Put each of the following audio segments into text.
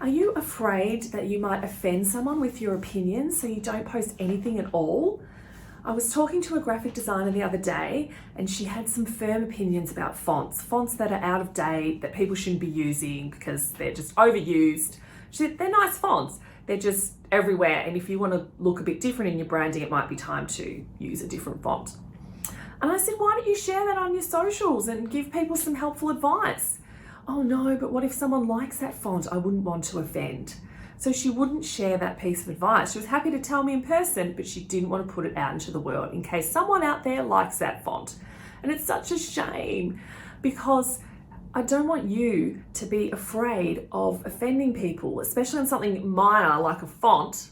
Are you afraid that you might offend someone with your opinion, so you don't post anything at all? I was talking to a graphic designer the other day and she had some firm opinions about fonts that are out of date, that people shouldn't be using because they're just overused. She said, they're nice fonts, they're just everywhere, and if you want to look a bit different in your branding, it might be time to use a different font. And I said, why don't you share that on your socials and give people some helpful advice? Oh no, but what if someone likes that font? I wouldn't want to offend. So she wouldn't share that piece of advice. She was happy to tell me in person, but she didn't want to put it out into the world in case someone out there likes that font. And it's such a shame because I don't want you to be afraid of offending people, especially on something minor like a font,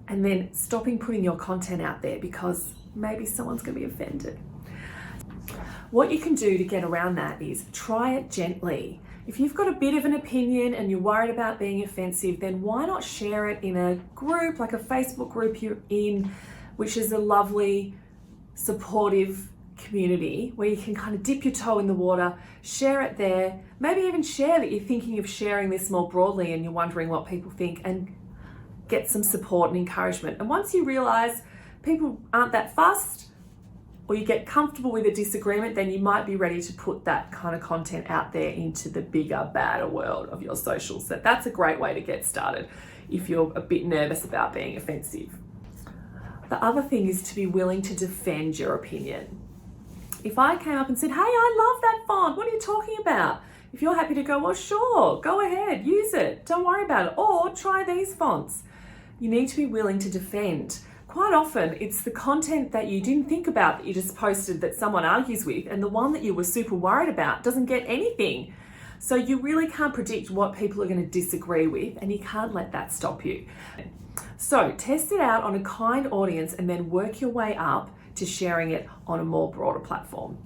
and then stopping putting your content out there because maybe someone's going to be offended. What you can do to get around that is try it gently. If you've got a bit of an opinion and you're worried about being offensive, then why not share it in a group, like a Facebook group you're in, which is a lovely, supportive community where you can kind of dip your toe in the water, share it there, maybe even share that you're thinking of sharing this more broadly and you're wondering what people think, and get some support and encouragement. And once you realize people aren't that fussed, or you get comfortable with a disagreement, then you might be ready to put that kind of content out there into the bigger, badder world of your socials. So that's a great way to get started if you're a bit nervous about being offensive. The other thing is to be willing to defend your opinion. If I came up and said, hey, I love that font, what are you talking about? If you're happy to go, well, sure, go ahead, use it, don't worry about it, or try these fonts. You need to be willing to defend. Quite often, it's the content that you didn't think about that you just posted that someone argues with, and the one that you were super worried about doesn't get anything. So you really can't predict what people are going to disagree with, and you can't let that stop you. So test it out on a kind audience and then work your way up to sharing it on a more broader platform.